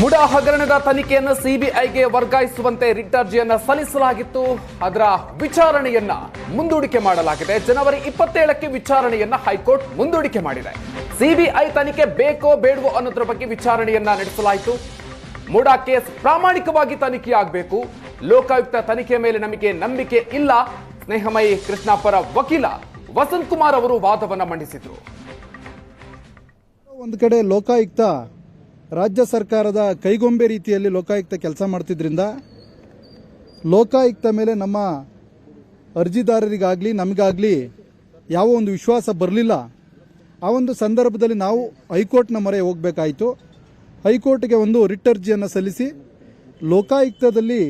ಮುಡಾ ಹಗರಣದ ತನಿಖೆಯನ್ನು ಸಿಬಿಐಗೆ ವರ್ಗಾಯಿಸುವಂತೆ ರಿಟ್ ಅರ್ಜಿಯನ್ನ ಸಲ್ಲಿಸಲಾಗಿತ್ತು. ಅದರ ವಿಚಾರಣೆಯನ್ನ ಮುಂದೂಡಿಕೆ ಮಾಡಲಾಗಿದೆ. ಜನವರಿ 27ಕ್ಕೆ ವಿಚಾರಣೆಯನ್ನ ಹೈಕೋರ್ಟ್ ಮುಂದೂಡಿಕೆ ಮಾಡಿದೆ. ಸಿಬಿಐ ತನಿಖೆ ಬೇಕೋ ಬೇಡವೋ ಅನ್ನೋದ್ರ ಬಗ್ಗೆ ವಿಚಾರಣೆಯನ್ನ ನಡೆಸಲಾಯಿತು. ಮುಡಾ ಕೇಸ್ ಪ್ರಾಮಾಣಿಕವಾಗಿ ತನಿಖೆಯಾಗಬೇಕು. ಲೋಕಾಯುಕ್ತ ತನಿಖೆ ಮೇಲೆ ನಮಗೆ ನಂಬಿಕೆ ಇಲ್ಲ. ಸ್ನೇಹಮಯಿ ಕೃಷ್ಣ ಪರ ವಕೀಲ ವಸಂತ್ ಕುಮಾರ್ ಅವರು ವಾದವನ್ನ ಮಂಡಿಸಿದ್ರು. ಒಂದು ಕಡೆ ಲೋಕಾಯುಕ್ತ ರಾಜ್ಯ ಸರ್ಕಾರದ ಕೈಗೊಂಬೆ ರೀತಿಯಲ್ಲಿ ಲೋಕಾಯುಕ್ತ ಕೆಲಸ ಮಾಡ್ತಿದ್ರಿಂದ ಲೋಕಾಯುಕ್ತ ಮೇಲೆ ನಮ್ಮ ಅರ್ಜಿದಾರರಿಗಾಗಲಿ ನಮಗಾಗಲಿ ಯಾವ ಒಂದು ವಿಶ್ವಾಸ ಬರಲಿಲ್ಲ. ಆ ಒಂದು ಸಂದರ್ಭದಲ್ಲಿ ನಾವು ಹೈಕೋರ್ಟ್ನ ಮೊರೆ ಹೋಗಬೇಕಾಯಿತು. ಹೈಕೋರ್ಟ್ಗೆ ಒಂದು ರಿಟ್ ಅರ್ಜಿಯನ್ನು ಸಲ್ಲಿಸಿ ಲೋಕಾಯುಕ್ತದಲ್ಲಿ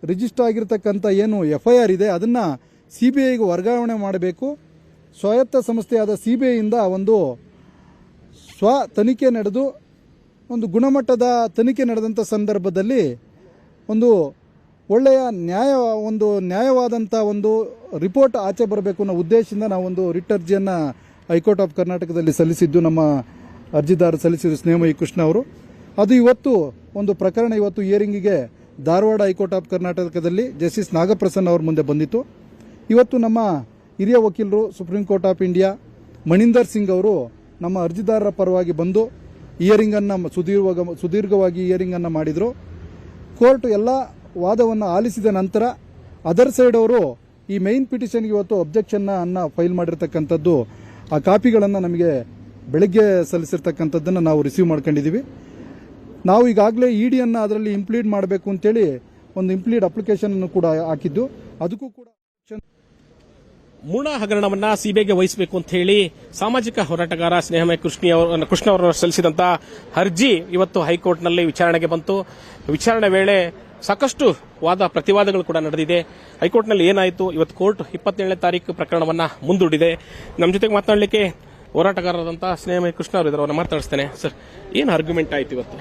ರಿಜಿಸ್ಟರ್ ಆಗಿರ್ತಕ್ಕಂಥ ಏನು FIR ಇದೆ ಅದನ್ನು CBIಗೆ ವರ್ಗಾವಣೆ ಮಾಡಬೇಕು. ಸ್ವಾಯತ್ತ ಸಂಸ್ಥೆಯಾದ CBIಯಿಂದ ಒಂದು ತನಿಖೆ ನಡೆದು ಒಂದು ಗುಣಮಟ್ಟದ ತನಿಖೆ ನಡೆದಂಥ ಸಂದರ್ಭದಲ್ಲಿ ಒಂದು ಒಳ್ಳೆಯ ನ್ಯಾಯವಾದಂಥ ಒಂದು ರಿಪೋರ್ಟ್ ಆಚೆ ಬರಬೇಕು ಅನ್ನೋ ಉದ್ದೇಶದಿಂದ ನಾವೊಂದು ರಿಟ್ ಅರ್ಜಿಯನ್ನು ಹೈಕೋರ್ಟ್ ಆಫ್ ಕರ್ನಾಟಕದಲ್ಲಿ ಸಲ್ಲಿಸಿದ್ದು. ನಮ್ಮ ಅರ್ಜಿದಾರ ಸಲ್ಲಿಸಿದ್ದು ಸ್ನೇಹಮಯಿ ಕೃಷ್ಣ ಅವರು. ಅದು ಇವತ್ತು ಒಂದು ಪ್ರಕರಣ ಇವತ್ತು ಹಿಯರಿಂಗಿಗೆ ಧಾರವಾಡ ಹೈಕೋರ್ಟ್ ಆಫ್ ಕರ್ನಾಟಕದಲ್ಲಿ ಜಸ್ಟಿಸ್ ನಾಗಪ್ರಸನ್ನ ಅವ್ರ ಮುಂದೆ ಬಂದಿತ್ತು. ಇವತ್ತು ನಮ್ಮ ಹಿರಿಯ ವಕೀಲರು supreme court of India Maninder Singh ಅವರು ನಮ್ಮ ಅರ್ಜಿದಾರರ ಪರವಾಗಿ ಬಂದು ಹಿಯರಿಂಗನ್ನು ಸುದೀರ್ಘವಾಗಿ ಹಿಯರಿಂಗನ್ನು ಮಾಡಿದರು. ಕೋರ್ಟ್ ಎಲ್ಲ ವಾದವನ್ನು ಆಲಿಸಿದ ನಂತರ ಅದರ್ ಸೈಡ್ ಅವರು ಈ ಮೈನ್ ಪಿಟಿಷನ್ಗೆ ಇವತ್ತು ಅಬ್ಜೆಕ್ಷನ್ನ ಫೈಲ್ ಮಾಡಿರ್ತಕ್ಕಂಥದ್ದು. ಆ ಕಾಪಿಗಳನ್ನು ನಮಗೆ ಬೆಳಗ್ಗೆ ಸಲ್ಲಿಸಿರ್ತಕ್ಕಂಥದ್ದನ್ನು ನಾವು ರಿಸೀವ್ ಮಾಡ್ಕೊಂಡಿದ್ದೀವಿ. ನಾವು ಈಗಾಗಲೇ EDಯನ್ನು ಅದರಲ್ಲಿ ಇಂಪ್ಲೀಡ್ ಮಾಡಬೇಕು ಅಂತೇಳಿ ಒಂದು ಇಂಪ್ಲೀಡ್ ಅಪ್ಲಿಕೇಶನ್ ಕೂಡ ಹಾಕಿದ್ದು. ಅದಕ್ಕೂ ಕೂಡ ಮುಡಾ ಹಗರಣವನ್ನ ಸಿಬಿಐಗೆ ವಹಿಸಬೇಕು ಅಂತ ಹೇಳಿ ಸಾಮಾಜಿಕ ಹೋರಾಟಗಾರ ಸ್ನೇಹಮಯ ಕೃಷ್ಣ ಅವರು ಸಲ್ಲಿಸಿದಂತ ಅರ್ಜಿ ಇವತ್ತು ಹೈಕೋರ್ಟ್ನಲ್ಲಿ ವಿಚಾರಣೆಗೆ ಬಂತು. ವಿಚಾರಣೆ ವೇಳೆ ಸಾಕಷ್ಟು ವಾದ ಪ್ರತಿವಾದಗಳು ಕೂಡ ನಡೆದಿದೆ. ಹೈಕೋರ್ಟ್ನಲ್ಲಿ ಏನಾಯಿತು, ಇವತ್ತು ಕೋರ್ಟ್ 27ನೇ ತಾರೀಕು ಪ್ರಕರಣವನ್ನ ಮುಂದೂಡಿದೆ. ನಮ್ಮ ಜೊತೆಗೆ ಮಾತನಾಡಲಿಕ್ಕೆ ಹೋರಾಟಗಾರರಾದಂತಹ ಸ್ನೇಹಮಯ ಕೃಷ್ಣ ಅವರು ಇದ್ದಾರೆ. ಅವ್ರನ್ನ ಮಾತಾಡಿಸ್ತೇನೆ. ಸರ್, ಏನು ಆರ್ಗ್ಯುಮೆಂಟ್ ಆಯಿತು ಇವತ್ತು?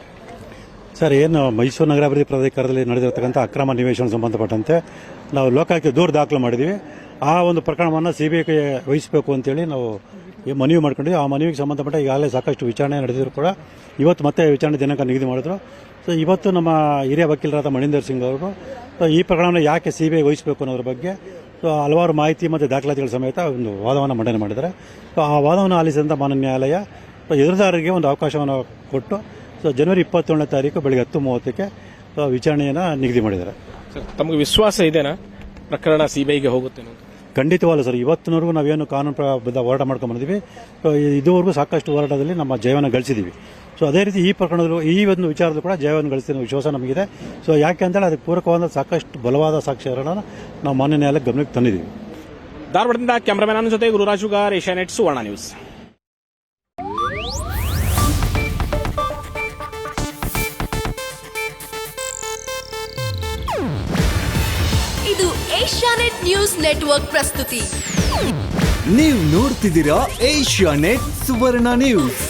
ಸರ್, ಏನು ಮೈಸೂರು ನಗರಾಭಿವೃದ್ಧಿ ಪ್ರಾಧಿಕಾರದಲ್ಲಿ ನಡೆದಿರತಕ್ಕಂಥ ಅಕ್ರಮ ನಿವೇಶನ ಸಂಬಂಧಪಟ್ಟಂತೆ ನಾವು ಲೋಕಾಯುಕ್ತ ದೂರು ದಾಖಲು ಮಾಡಿದ್ದೀವಿ. ಆ ಒಂದು ಪ್ರಕರಣವನ್ನು CBIಗೆ ವಹಿಸಬೇಕು ಅಂತೇಳಿ ನಾವು ಮನವಿ ಮಾಡ್ಕೊಂಡಿದ್ವಿ. ಆ ಮನವಿಗೆ ಸಂಬಂಧಪಟ್ಟ ಈಗಾಗಲೇ ಸಾಕಷ್ಟು ವಿಚಾರಣೆ ನಡೆದಿದ್ರು ಕೂಡ ಇವತ್ತು ಮತ್ತೆ ವಿಚಾರಣೆ ದಿನಾಂಕ ನಿಗದಿ ಮಾಡಿದ್ರು. ಸೊ ಇವತ್ತು ನಮ್ಮ ಹಿರಿಯ ವಕೀಲರಾದ ಮಣಿಂದರ್ ಸಿಂಗ್ ಅವರು ಈ ಪ್ರಕರಣವನ್ನು ಯಾಕೆ CBI ವಹಿಸಬೇಕು ಅನ್ನೋದ್ರ ಬಗ್ಗೆ ಹಲವಾರು ಮಾಹಿತಿ ಮತ್ತು ದಾಖಲಾತಿಗಳ ಸಮೇತ ಒಂದು ವಾದವನ್ನು ಮಂಡನೆ ಮಾಡಿದ್ದಾರೆ. ಸೊ ಆ ವಾದವನ್ನು ಆಲಿಸಿದಂಥ ಮಾನ್ಯ ನ್ಯಾಯಾಲಯ ಎದುರುದಾರರಿಗೆ ಒಂದು ಅವಕಾಶವನ್ನು ಕೊಟ್ಟು ಜನವರಿ 27ನೇ ತಾರೀಕು ಬೆಳಗ್ಗೆ 10:30ಕ್ಕೆ ವಿಚಾರಣೆಯನ್ನು ನಿಗದಿ ಮಾಡಿದ್ದಾರೆ. ಸರ್, ತಮಗೆ ವಿಶ್ವಾಸ ಇದೆನಾ ಪ್ರಕರಣ CBIಗೆ ಹೋಗುತ್ತೆ? ಖಂಡಿತವಲ್ಲ ಸರ್. ಇವತ್ತಿನವರೆಗೂ ನಾವೇನು ಕಾನೂನು ಹೋರಾಟ ಮಾಡ್ಕೊಂಡು ಬಂದಿದ್ದೀವಿ. ಇದುವರೆಗೂ ಸಾಕಷ್ಟು ಹೋರಾಟದಲ್ಲಿ ನಮ್ಮ ಜಯವನ್ನು ಗಳಿಸಿದ್ದೀವಿ. ಸೊ ಅದೇ ರೀತಿ ಈ ಪ್ರಕರಣದಲ್ಲೂ ಈ ಒಂದು ವಿಚಾರದಲ್ಲೂ ಕೂಡ ಜಯವನ್ನು ಗಳಿಸಿದ ವಿಶ್ವಾಸ ನಮಗಿದೆ. ಸೊ ಯಾಕೆ ಅಂತೇಳಿ ಅದಕ್ಕೆ ಪೂರಕವಾದ ಸಾಕಷ್ಟು ಬಲವಾದ ಸಾಕ್ಷ್ಯಗಳನ್ನು ನಾವು ಮಾನ್ಯ ನ್ಯಾಯಾಲಯಕ್ಕೆ ಗಮನಕ್ಕೆ ತಂದಿದ್ದೀವಿ. ಧಾರವಾಡದಿಂದ ಕ್ಯಾಮರಾಮನ್ ಜೊತೆ ಗುರುರಾಜುಗಾರ್, ಏಷ್ಯಾನೆಟ್ ಸುವರ್ಣ ನ್ಯೂಸ್. ಇದು ಏಷ್ಯಾನೆಟ್ ನ್ಯೂಸ್ ನೆಟ್ವರ್ಕ್ ಪ್ರಸ್ತುತಿ. ನೀವು ನೋಡ್ತಿದ್ದೀರಾ ಏಷ್ಯಾನೆಟ್ ಸುವರ್ಣ ನ್ಯೂಸ್.